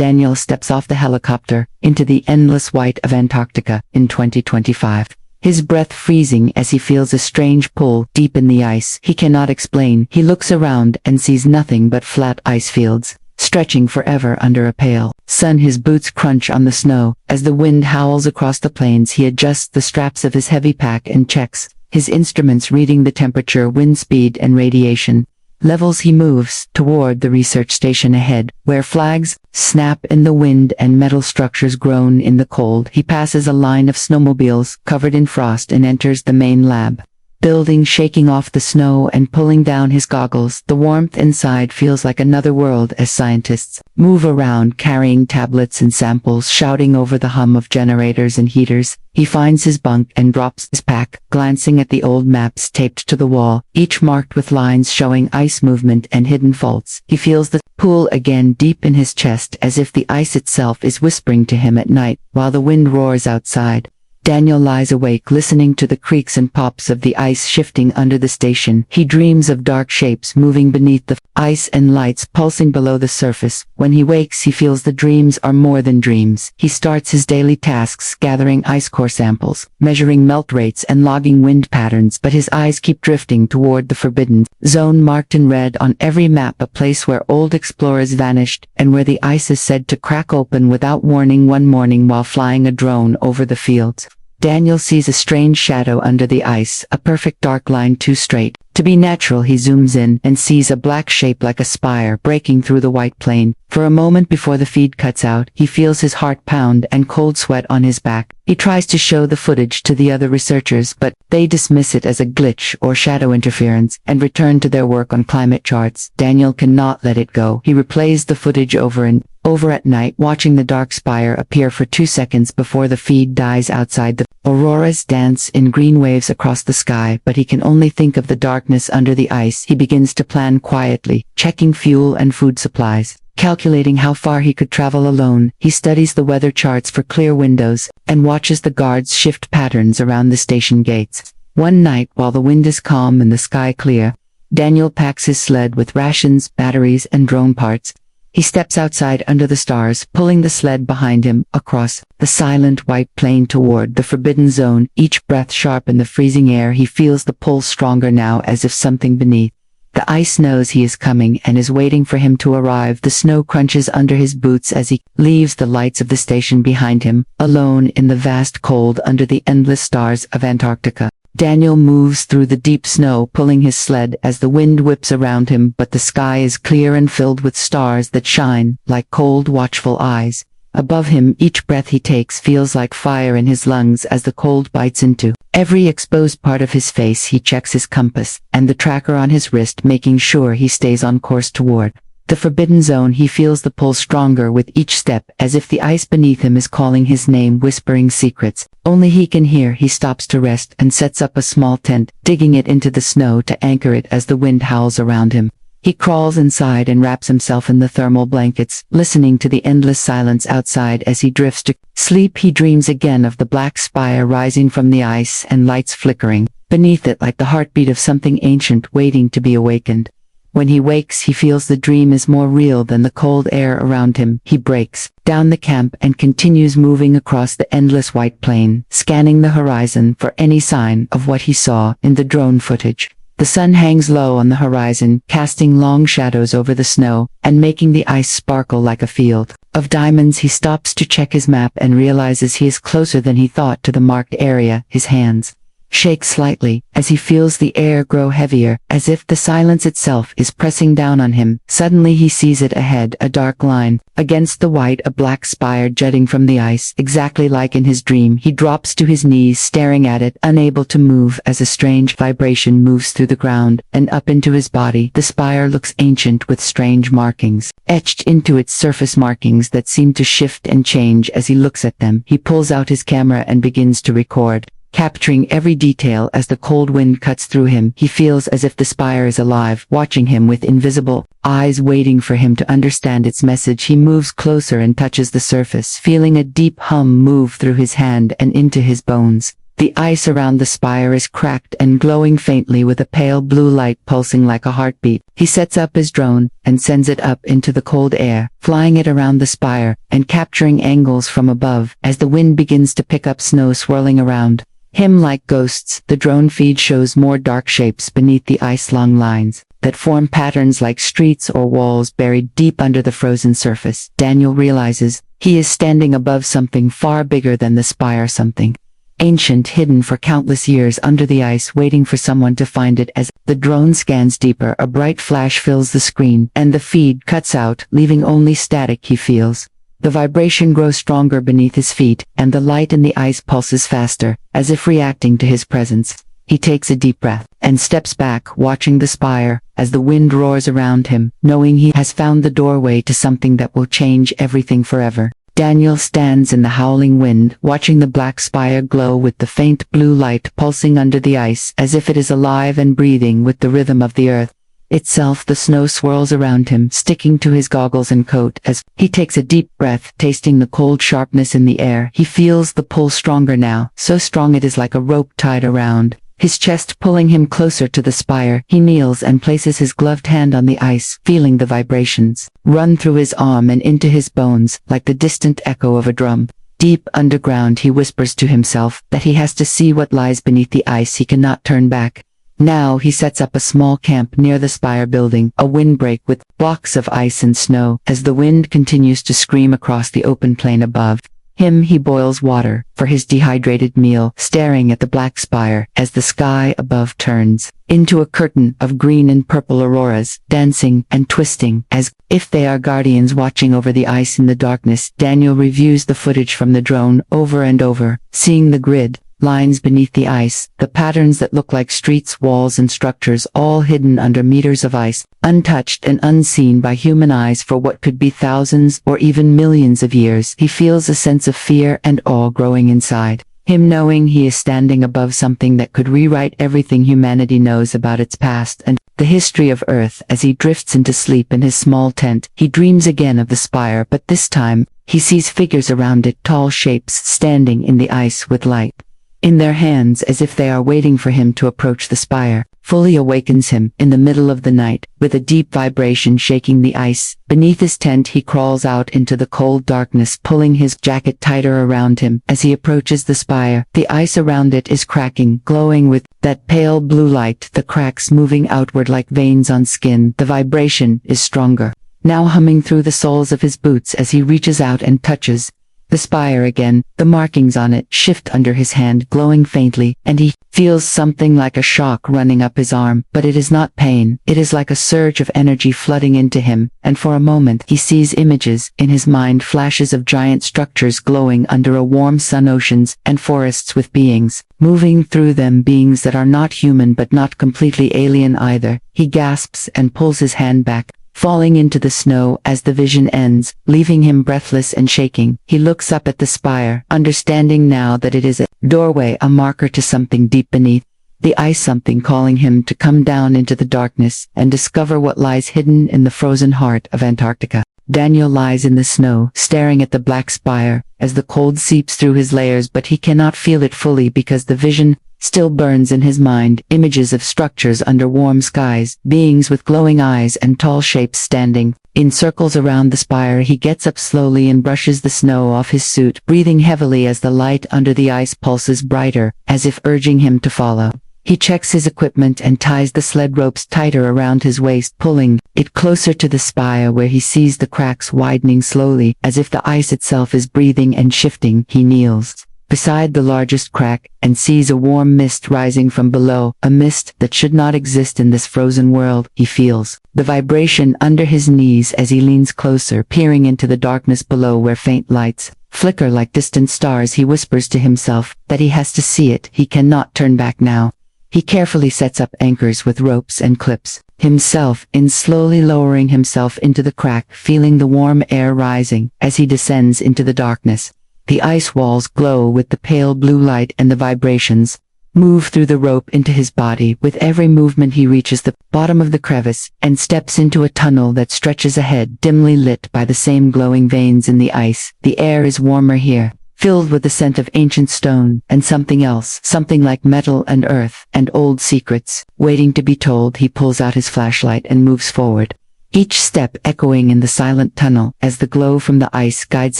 Daniel steps off the helicopter into the endless white of Antarctica in 2025. His breath freezing as he feels a strange pull deep in the ice he cannot explain. He looks around and sees nothing but flat ice fields, stretching forever under a pale sun. His boots crunch on the snow. As the wind howls across the plains, he adjusts the straps of his heavy pack and checks his instruments, reading the temperature, wind speed, and radiation levels. He moves toward the research station ahead, where flags snap in the wind and metal structures groan in the cold. He passes a line of snowmobiles covered in frost and enters the main lab building, shaking off the snow and pulling down his goggles. The warmth inside feels like another world as scientists move around carrying tablets and samples, shouting over the hum of generators and heaters. He finds his bunk and drops his pack, glancing at the old maps taped to the wall, each marked with lines showing ice movement and hidden faults. He feels the pull again deep in his chest, as if the ice itself is whispering to him at night while the wind roars outside. Daniel lies awake, listening to the creaks and pops of the ice shifting under the station. He dreams of dark shapes moving beneath the ice and lights pulsing below the surface. When he wakes, he feels the dreams are more than dreams. He starts his daily tasks, gathering ice core samples, measuring melt rates, and logging wind patterns, but his eyes keep drifting toward the forbidden zone marked in red on every map, a place where old explorers vanished and where the ice is said to crack open without warning. One morning, while flying a drone over the fields, Daniel sees a strange shadow under the ice, a perfect dark line too straight to be natural. He zooms in and sees a black shape like a spire breaking through the white plain. For a moment before the feed cuts out, he feels his heart pound and cold sweat on his back. He tries to show the footage to the other researchers, but they dismiss it as a glitch or shadow interference and return to their work on climate charts. Daniel cannot let it go. He replays the footage over and over at night, watching the dark spire appear for 2 seconds before the feed dies outside. The auroras dance in green waves across the sky, but he can only think of the darkness under the ice. He begins to plan quietly, checking fuel and food supplies, calculating how far he could travel alone. He studies the weather charts for clear windows and watches the guards shift patterns around the station gates. One night, while the wind is calm and the sky clear, Daniel packs his sled with rations, batteries, and drone parts. He steps outside under the stars, pulling the sled behind him across the silent white plain toward the forbidden zone, each breath sharp in the freezing air. He feels the pull stronger now, as if something beneath the ice knows he is coming and is waiting for him to arrive. The snow crunches under his boots as he leaves the lights of the station behind him, alone in the vast cold under the endless stars of Antarctica. Daniel moves through the deep snow, pulling his sled as the wind whips around him, but the sky is clear and filled with stars that shine like cold, watchful eyes. Above him, each breath he takes feels like fire in his lungs as the cold bites into every exposed part of his face. He checks his compass and the tracker on his wrist, making sure he stays on course toward the forbidden zone. He feels the pull stronger with each step, as if the ice beneath him is calling his name, whispering secrets only he can hear. He stops to rest and sets up a small tent, digging it into the snow to anchor it as the wind howls around him. He crawls inside and wraps himself in the thermal blankets, listening to the endless silence outside. As he drifts to sleep, he dreams again of the black spire rising from the ice and lights flickering beneath it like the heartbeat of something ancient waiting to be awakened. When he wakes, he feels the dream is more real than the cold air around him. He breaks down the camp and continues moving across the endless white plain, scanning the horizon for any sign of what he saw in the drone footage. The sun hangs low on the horizon, casting long shadows over the snow and making the ice sparkle like a field of diamonds. He stops to check his map and realizes he is closer than he thought to the marked area. His hands shake slightly as he feels the air grow heavier, as if the silence itself is pressing down on him. Suddenly he sees it ahead, a dark line against the white, a black spire jutting from the ice, exactly like in his dream. He drops to his knees, staring at it, unable to move as a strange vibration moves through the ground and up into his body. The spire looks ancient, with strange markings etched into its surface, markings that seem to shift and change as he looks at them. He pulls out his camera and begins to record, capturing every detail as the cold wind cuts through him. He feels as if the spire is alive, watching him with invisible eyes, waiting for him to understand its message. He moves closer and touches the surface, feeling a deep hum move through his hand and into his bones. The ice around the spire is cracked and glowing faintly with a pale blue light pulsing like a heartbeat. He sets up his drone and sends it up into the cold air, flying it around the spire and capturing angles from above as the wind begins to pick up snow swirling around him like ghosts. The drone feed shows more dark shapes beneath the ice-long lines that form patterns like streets or walls buried deep under the frozen surface. Daniel realizes he is standing above something far bigger than the spire, something ancient, hidden for countless years under the ice, waiting for someone to find it. As the drone scans deeper, a bright flash fills the screen, and the feed cuts out, leaving only static. He feels the vibration grow stronger beneath his feet, and the light in the ice pulses faster, as if reacting to his presence. He takes a deep breath and steps back, watching the spire as the wind roars around him, knowing he has found the doorway to something that will change everything forever. Daniel stands in the howling wind, watching the black spire glow with the faint blue light pulsing under the ice, as if it is alive and breathing with the rhythm of the earth itself. The snow swirls around him, sticking to his goggles and coat. As he takes a deep breath, tasting the cold sharpness in the air, he feels the pull stronger now, so strong it is like a rope tied around his chest, pulling him closer to the spire. He kneels and places his gloved hand on the ice, feeling the vibrations run through his arm and into his bones, like the distant echo of a drum. Deep underground, he whispers to himself that he has to see what lies beneath the ice. He cannot turn back. Now he sets up a small camp near the spire, building a windbreak with blocks of ice and snow. As the wind continues to scream across the open plain above him, he boils water for his dehydrated meal, staring at the black spire as the sky above turns into a curtain of green and purple auroras, dancing and twisting as if they are guardians watching over the ice in the darkness. Daniel reviews the footage from the drone over and over, seeing the grid lines beneath the ice, the patterns that look like streets, walls, and structures, all hidden under meters of ice, untouched and unseen by human eyes for what could be thousands or even millions of years. He feels a sense of fear and awe growing inside him, knowing he is standing above something that could rewrite everything humanity knows about its past and the history of Earth. As he drifts into sleep in his small tent, he dreams again of the spire, but this time he sees figures around it, tall shapes standing in the ice with light in their hands, as if they are waiting for him to approach. The spire fully awakens him in the middle of the night, with a deep vibration shaking the ice beneath his tent. He crawls out into the cold darkness, pulling his jacket tighter around him. As he approaches the spire, the ice around it is cracking, glowing with that pale blue light, the cracks moving outward like veins on skin. The vibration is stronger, now humming through the soles of his boots. As he reaches out and touches the spire again, the markings on it shift under his hand, glowing faintly, and he feels something like a shock running up his arm. But it is not pain, it is like a surge of energy flooding into him, and for a moment he sees images in his mind, flashes of giant structures glowing under a warm sun, oceans and forests with beings moving through them, beings that are not human but not completely alien either. He gasps and pulls his hand back, falling into the snow as the vision ends, leaving him breathless and shaking. He looks up at the spire, understanding now that it is a doorway, a marker to something deep beneath the ice, something calling him to come down into the darkness and discover what lies hidden in the frozen heart of Antarctica. Daniel lies in the snow, staring at the black spire as the cold seeps through his layers, but he cannot feel it fully because the vision still burns in his mind. Images of structures under warm skies, beings with glowing eyes and tall shapes standing in circles around the spire. He gets up slowly and brushes the snow off his suit, breathing heavily as the light under the ice pulses brighter, as if urging him to follow. He checks his equipment and ties the sled ropes tighter around his waist, pulling it closer to the spire, where he sees the cracks widening slowly, as if the ice itself is breathing and shifting. He kneels beside the largest crack and sees a warm mist rising from below, a mist that should not exist in this frozen world. He feels the vibration under his knees as he leans closer, peering into the darkness below, where faint lights flicker like distant stars. He whispers to himself that he has to see it. He cannot turn back now. He carefully sets up anchors with ropes and clips himself in, slowly lowering himself into the crack, feeling the warm air rising as he descends into the darkness. The ice walls glow with the pale blue light, and the vibrations move through the rope into his body. With every movement he reaches the bottom of the crevice and steps into a tunnel that stretches ahead, dimly lit by the same glowing veins in the ice. The air is warmer here, filled with the scent of ancient stone and something else, something like metal and earth and old secrets, waiting to be told. He pulls out his flashlight and moves forward, each step echoing in the silent tunnel as the glow from the ice guides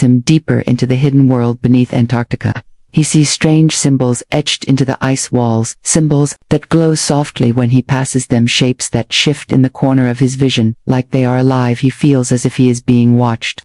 him deeper into the hidden world beneath Antarctica. He sees strange symbols etched into the ice walls, symbols that glow softly when he passes them, shapes that shift in the corner of his vision, like they are alive. He feels as if he is being watched.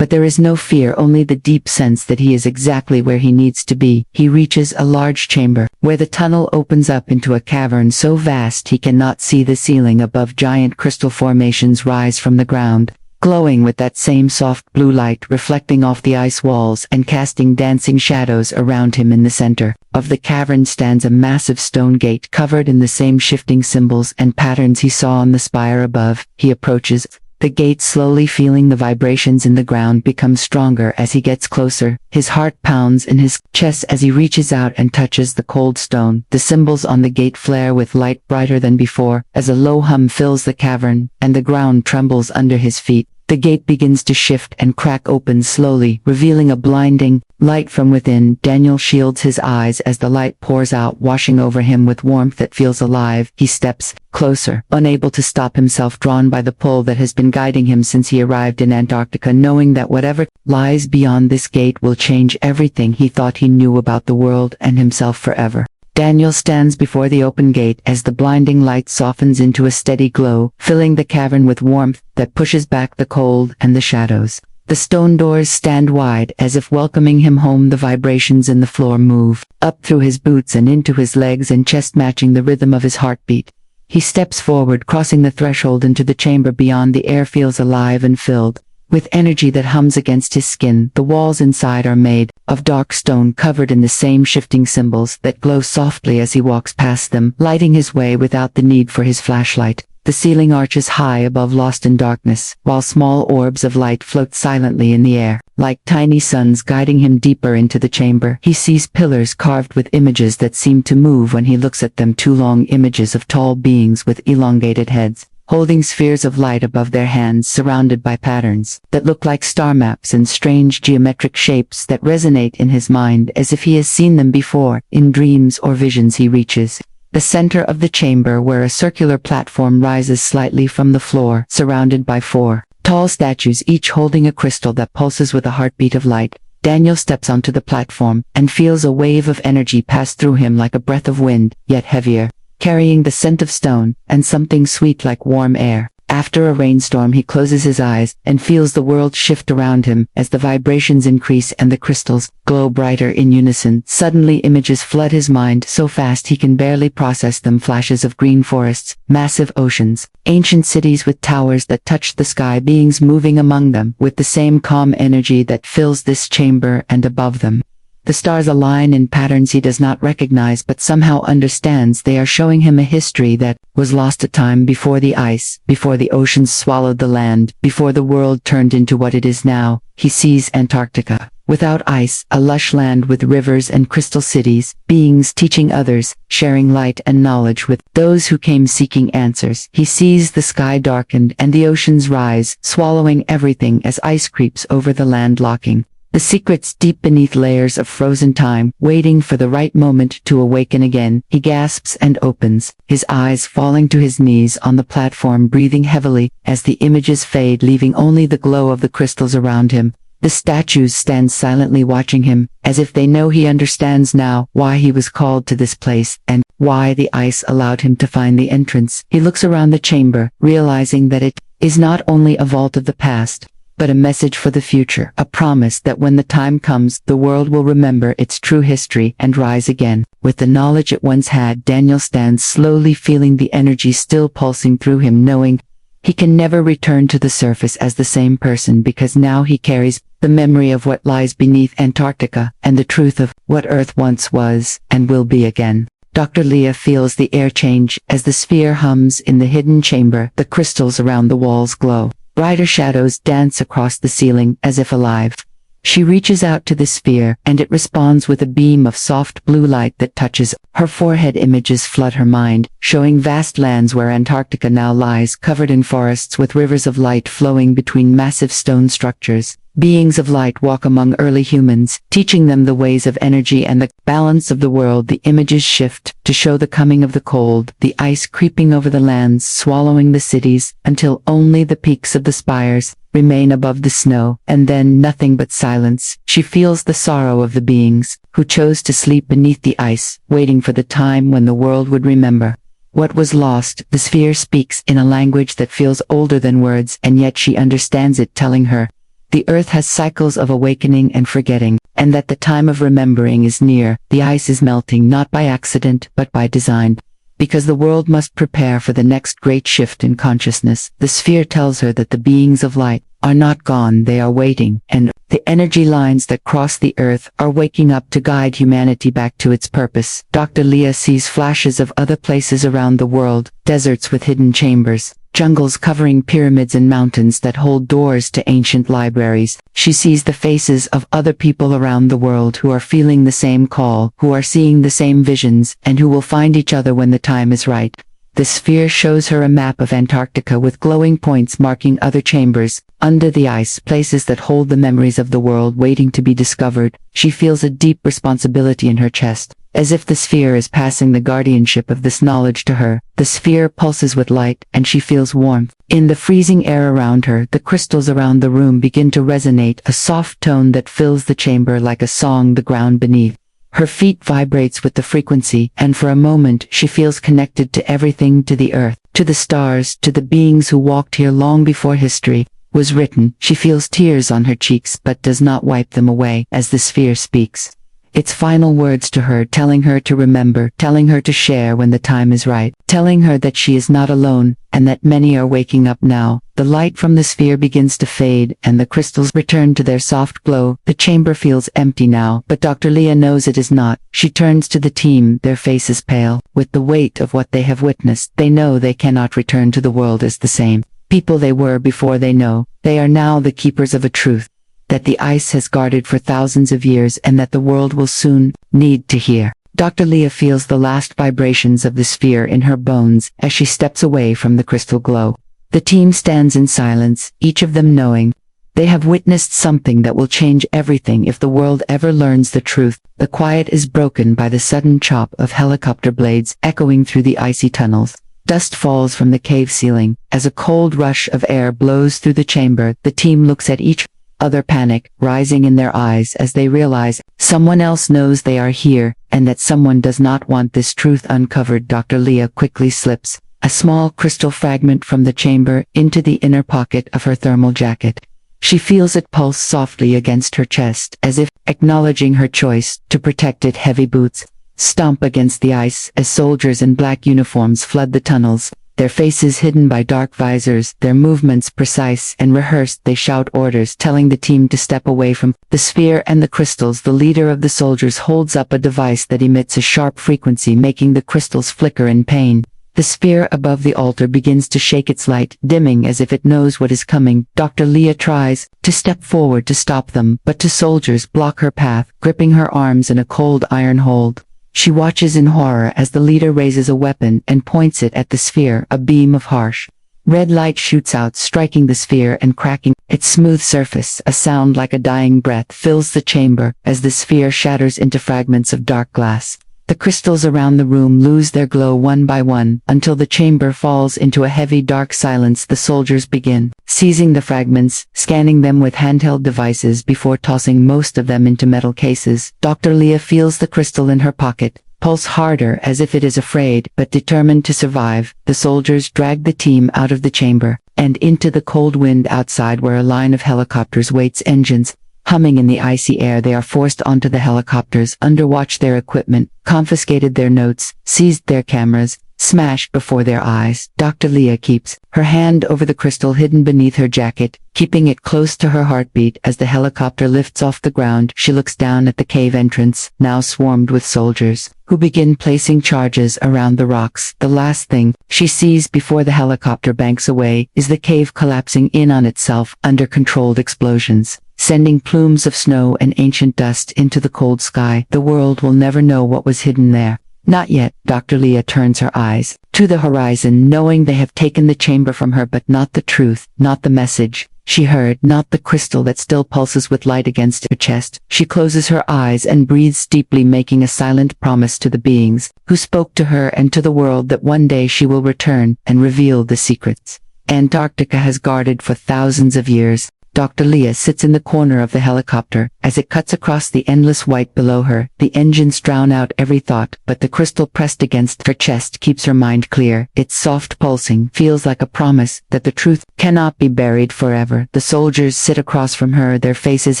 But there is no fear, only the deep sense that he is exactly where he needs to be. He reaches a large chamber, where the tunnel opens up into a cavern so vast he cannot see the ceiling above. Giant crystal formations rise from the ground, glowing with that same soft blue light, reflecting off the ice walls and casting dancing shadows around him. In the center of the cavern stands a massive stone gate covered in the same shifting symbols and patterns he saw on the spire above. He approaches the gate slowly, feeling the vibrations in the ground become stronger as he gets closer. His heart pounds in his chest as he reaches out and touches the cold stone. The symbols on the gate flare with light brighter than before as a low hum fills the cavern and the ground trembles under his feet. The gate begins to shift and crack open slowly, revealing a blinding light from within. Daniel shields his eyes as the light pours out, washing over him with warmth that feels alive. He steps closer, unable to stop himself, drawn by the pull that has been guiding him since he arrived in Antarctica, knowing that whatever lies beyond this gate will change everything he thought he knew about the world and himself forever. Daniel stands before the open gate as the blinding light softens into a steady glow, filling the cavern with warmth that pushes back the cold and the shadows. The stone doors stand wide as if welcoming him home. The vibrations in the floor move up through his boots and into his legs and chest, matching the rhythm of his heartbeat. He steps forward, crossing the threshold into the chamber beyond. The air feels alive and filled with energy that hums against his skin. The walls inside are made of dark stone covered in the same shifting symbols that glow softly as he walks past them, lighting his way without the need for his flashlight. The ceiling arches high above, lost in darkness, while small orbs of light float silently in the air, like tiny suns guiding him deeper into the chamber. He sees pillars carved with images that seem to move when he looks at them, two long images of tall beings with elongated heads, holding spheres of light above their hands, surrounded by patterns that look like star maps and strange geometric shapes that resonate in his mind as if he has seen them before, in dreams or visions. He reaches the center of the chamber, where a circular platform rises slightly from the floor, surrounded by four tall statues, each holding a crystal that pulses with a heartbeat of light. Daniel steps onto the platform and feels a wave of energy pass through him like a breath of wind, yet heavier, carrying the scent of stone and something sweet like warm air. After a rainstorm, he closes his eyes and feels the world shift around him as the vibrations increase and the crystals glow brighter in unison. Suddenly images flood his mind so fast he can barely process them. Flashes of green forests, massive oceans, ancient cities with towers that touch the sky, beings moving among them with the same calm energy that fills this chamber, and above them the stars align in patterns he does not recognize but somehow understands. They are showing him a history that was lost, a time before the ice, before the oceans swallowed the land, before the world turned into what it is now. He sees Antarctica without ice, a lush land with rivers and crystal cities, beings teaching others, sharing light and knowledge with those who came seeking answers. He sees the sky darkened and the oceans rise, swallowing everything as ice creeps over the land, locking the secrets deep beneath layers of frozen time, waiting for the right moment to awaken again. He gasps and opens his eyes, falling to his knees on the platform, breathing heavily as the images fade, leaving only the glow of the crystals around him. The statues stand silently watching him, as if they know he understands now why he was called to this place, and why the ice allowed him to find the entrance. He looks around the chamber, realizing that it is not only a vault of the past, but a message for the future, a promise that when the time comes, the world will remember its true history and rise again. With the knowledge it once had, Daniel stands slowly, feeling the energy still pulsing through him, knowing he can never return to the surface as the same person, because now he carries the memory of what lies beneath Antarctica and the truth of what Earth once was and will be again. Dr. Leah feels the air change as the sphere hums in the hidden chamber. The crystals around the walls glow. Brighter shadows dance across the ceiling as if alive. She reaches out to the sphere, and it responds with a beam of soft blue light that touches her forehead. Images flood her mind, showing vast lands where Antarctica now lies, covered in forests with rivers of light flowing between massive stone structures. Beings of light walk among early humans, teaching them the ways of energy and the balance of the world. The images shift to show the coming of the cold, the ice creeping over the lands, swallowing the cities, until only the peaks of the spires remain above the snow, and then nothing but silence. She feels the sorrow of the beings who chose to sleep beneath the ice, waiting for the time when the world would remember what was lost. The sphere speaks in a language that feels older than words, and yet she understands it, telling her the earth has cycles of awakening and forgetting, and that the time of remembering is near. The ice is melting not by accident but by design, because the world must prepare for the next great shift in consciousness. The sphere tells her that the beings of light are not gone, they are waiting, and the energy lines that cross the earth are waking up to guide humanity back to its purpose. Dr. Leah sees flashes of other places around the world, deserts with hidden chambers, jungles covering pyramids and mountains that hold doors to ancient libraries. She sees the faces of other people around the world who are feeling the same call, who are seeing the same visions, and who will find each other when the time is right. The sphere shows her a map of Antarctica with glowing points marking other chambers under the ice, places that hold the memories of the world waiting to be discovered. She feels a deep responsibility in her chest, as if the sphere is passing the guardianship of this knowledge to her. The sphere pulses with light, and she feels warmth in the freezing air around her. The crystals around the room begin to resonate, a soft tone that fills the chamber like a song the ground beneath. Her feet vibrates with the frequency, and for a moment she feels connected to everything, to the earth, to the stars, to the beings who walked here long before history was written. She feels tears on her cheeks but does not wipe them away as the sphere speaks its final words to her, telling her to remember, telling her to share when the time is right, telling her that she is not alone, and that many are waking up now. The light from the sphere begins to fade, and the crystals return to their soft glow. The chamber feels empty now, but Dr. Leah knows it is not. She turns to the team, their faces pale with the weight of what they have witnessed. They know they cannot return to the world as the same people they were before. They know they are now the keepers of a truth that the ice has guarded for thousands of years, and that the world will soon need to hear. Dr. Leah feels the last vibrations of the sphere in her bones as she steps away from the crystal glow. The team stands in silence, each of them knowing they have witnessed something that will change everything if the world ever learns the truth. The quiet is broken by the sudden chop of helicopter blades echoing through the icy tunnels. Dust falls from the cave ceiling as a cold rush of air blows through the chamber. The team looks at each other, panic rising in their eyes as they realize someone else knows they are here, and that someone does not want this truth uncovered. Dr. Leah quickly slips a small crystal fragment from the chamber into the inner pocket of her thermal jacket. She feels it pulse softly against her chest, as if acknowledging her choice to protect it. Heavy boots stomp against the ice as soldiers in black uniforms flood the tunnels, their faces hidden by dark visors, their movements precise and rehearsed. They shout orders, telling the team to step away from the sphere and the crystals. The leader of the soldiers holds up a device that emits a sharp frequency, making the crystals flicker in pain. The sphere above the altar begins to shake, its light dimming as if it knows what is coming. Dr. Leah tries to step forward to stop them, but two soldiers block her path, gripping her arms in a cold iron hold. She watches in horror as the leader raises a weapon and points it at the sphere. A beam of harsh red light shoots out, striking the sphere and cracking its smooth surface. A sound like a dying breath fills the chamber as the sphere shatters into fragments of dark glass. The crystals around the room lose their glow one by one, until the chamber falls into a heavy dark silence. The soldiers begin seizing the fragments, scanning them with handheld devices before tossing most of them into metal cases. Dr. Leah feels the crystal in her pocket pulse harder, as if it is afraid but determined to survive. The soldiers drag the team out of the chamber and into the cold wind outside, where a line of helicopters waits, engines humming in the icy air. They are forced onto the helicopters, underwatched their equipment, confiscated their notes, seized their cameras, smashed before their eyes. Dr. Leah keeps her hand over the crystal hidden beneath her jacket, keeping it close to her heartbeat. As the helicopter lifts off the ground, she looks down at the cave entrance, now swarmed with soldiers, who begin placing charges around the rocks. The last thing she sees before the helicopter banks away is the cave collapsing in on itself under controlled explosions, sending plumes of snow and ancient dust into the cold sky. The world will never know what was hidden there. Not yet. Dr. Leah turns her eyes to the horizon, knowing they have taken the chamber from her, but not the truth, not the message. she heard, not the crystal that still pulses with light against her chest. She closes her eyes and breathes deeply, making a silent promise to the beings who spoke to her and to the world that one day she will return and reveal the secrets Antarctica has guarded for thousands of years. Dr. Leah sits in the corner of the helicopter. As it cuts across the endless white below her, the engines drown out every thought, but the crystal pressed against her chest keeps her mind clear. Its soft pulsing feels like a promise that the truth cannot be buried forever. The soldiers sit across from her, their faces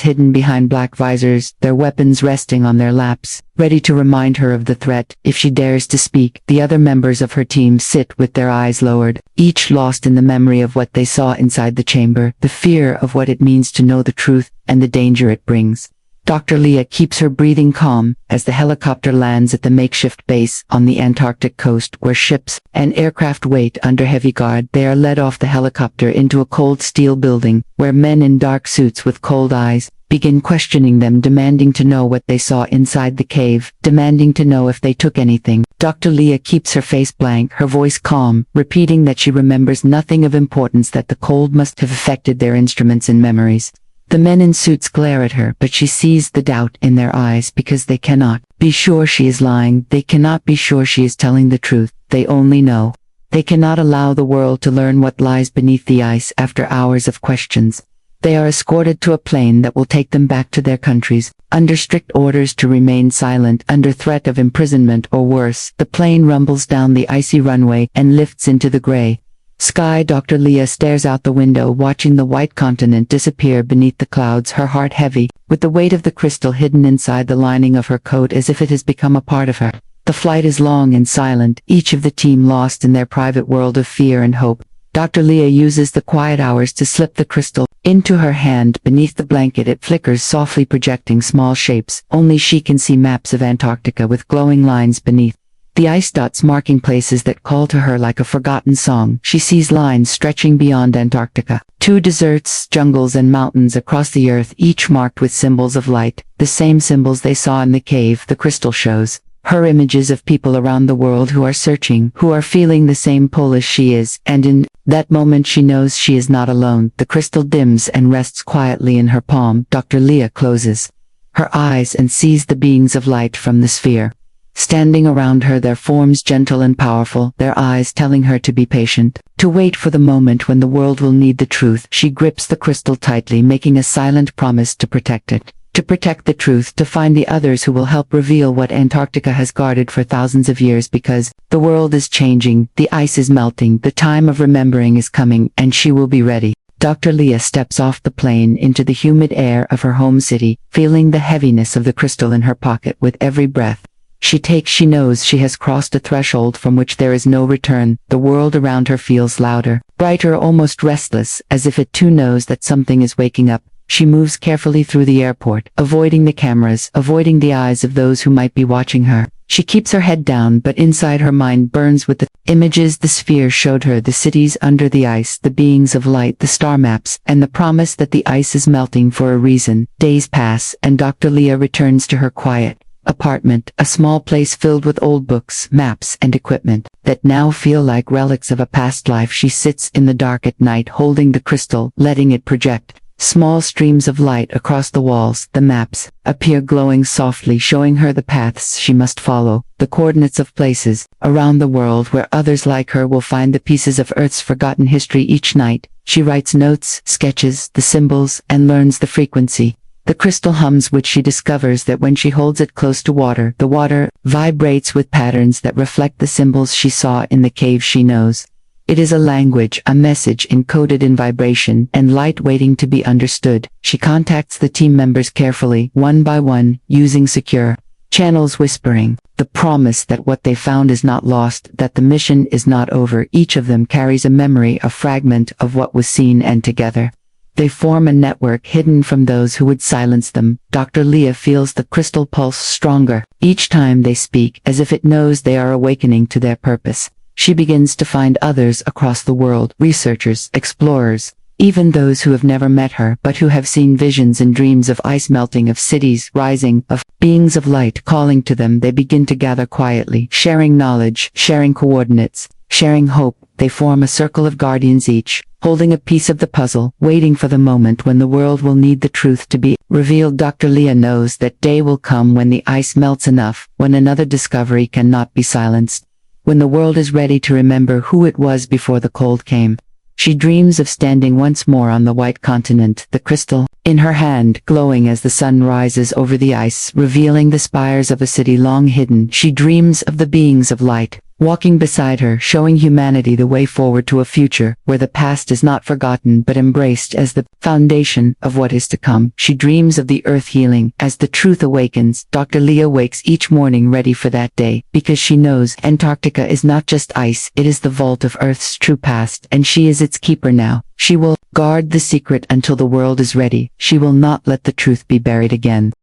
hidden behind black visors, their weapons resting on their laps, ready to remind her of the threat if she dares to speak. The other members of her team sit with their eyes lowered, each lost in the memory of what they saw inside the chamber, the fear of what it means to know the truth, and the danger it brings. Dr. Leah keeps her breathing calm as the helicopter lands at the makeshift base on the Antarctic coast where ships and aircraft wait under heavy guard. They are led off the helicopter into a cold steel building where men in dark suits with cold eyes begin questioning them, demanding to know what they saw inside the cave, demanding to know if they took anything. Dr. Leah keeps her face blank, her voice calm, repeating that she remembers nothing of importance, that the cold must have affected their instruments and memories. The men in suits glare at her, but she sees the doubt in their eyes because they cannot be sure she is lying. They cannot be sure she is telling the truth. They only know. They cannot allow the world to learn what lies beneath the ice after hours of questions. They are escorted to a plane that will take them back to their countries, under strict orders to remain silent, under threat of imprisonment or worse. The plane rumbles down the icy runway and lifts into the gray sky. Dr. Leah stares out the window, watching the white continent disappear beneath the clouds, her heart heavy, with the weight of the crystal hidden inside the lining of her coat as if it has become a part of her. The flight is long and silent, each of the team lost in their private world of fear and hope. Dr. Leah uses the quiet hours to slip the crystal into her hand. Beneath the blanket it flickers softly, projecting small shapes. Only she can see maps of Antarctica with glowing lines beneath. The ice dots marking places that call to her like a forgotten song. She sees lines stretching beyond Antarctica. 2 deserts, jungles and mountains across the earth, each marked with symbols of light, the same symbols they saw in the cave. The crystal shows her images of people around the world who are searching, who are feeling the same pull as she is, and in that moment she knows she is not alone. The crystal dims and rests quietly in her palm. Dr. Leah closes her eyes and sees the beings of light from the sphere standing around her, their forms gentle and powerful, their eyes telling her to be patient, to wait for the moment when the world will need the truth. She grips the crystal tightly, making a silent promise to protect it, to protect the truth, to find the others who will help reveal what Antarctica has guarded for thousands of years. Because the world is changing, the ice is melting, the time of remembering is coming, and she will be ready. Dr. Leah steps off the plane into the humid air of her home city, feeling the heaviness of the crystal in her pocket with every breath she takes. She knows she has crossed a threshold from which there is no return. The world around her feels louder, brighter, almost restless, as if it too knows that something is waking up. She moves carefully through the airport, avoiding the cameras, avoiding the eyes of those who might be watching her. She keeps her head down, but inside her mind burns with the images the sphere showed her, the cities under the ice, the beings of light, the star maps, and the promise that the ice is melting for a reason. Days pass, and Dr. Leah returns to her quiet apartment, a small place filled with old books, maps, and equipment that now feel like relics of a past life. She sits in the dark at night, holding the crystal, letting it project small streams of light across the walls. The maps appear glowing softly, showing her the paths she must follow, the coordinates of places around the world where others like her will find the pieces of Earth's forgotten history. Each night, she writes notes, sketches the symbols, and learns the frequency the crystal hums, which she discovers that when she holds it close to water, the water vibrates with patterns that reflect the symbols she saw in the cave. She knows it is a language, a message encoded in vibration and light waiting to be understood. She contacts the team members carefully, one by one, using secure channels, whispering the promise that what they found is not lost, that the mission is not over. Each of them carries a memory, a fragment of what was seen, and together they form a network hidden from those who would silence them. Dr. Leah feels the crystal pulse stronger each time they speak, as if it knows they are awakening to their purpose. She begins to find others across the world, researchers, explorers, even those who have never met her but who have seen visions and dreams of ice melting, of cities rising, of beings of light calling to them. They begin to gather quietly, sharing knowledge, sharing coordinates, sharing hope. they form a circle of guardians each, holding a piece of the puzzle, waiting for the moment when the world will need the truth to be revealed. Dr. Leah knows that day will come when the ice melts enough, when another discovery cannot be silenced, when the world is ready to remember who it was before the cold came. She dreams of standing once more on the white continent, the crystal in her hand, glowing as the sun rises over the ice, revealing the spires of a city long hidden. She dreams of the beings of light, walking beside her, showing humanity the way forward to a future where the past is not forgotten but embraced as the foundation of what is to come. She dreams of the earth healing as the truth awakens. Dr. Leah wakes each morning ready for that day, because she knows Antarctica is not just ice, it is the vault of Earth's true past, and she is its keeper now. She will guard the secret until the world is ready. She will not let the truth be buried again.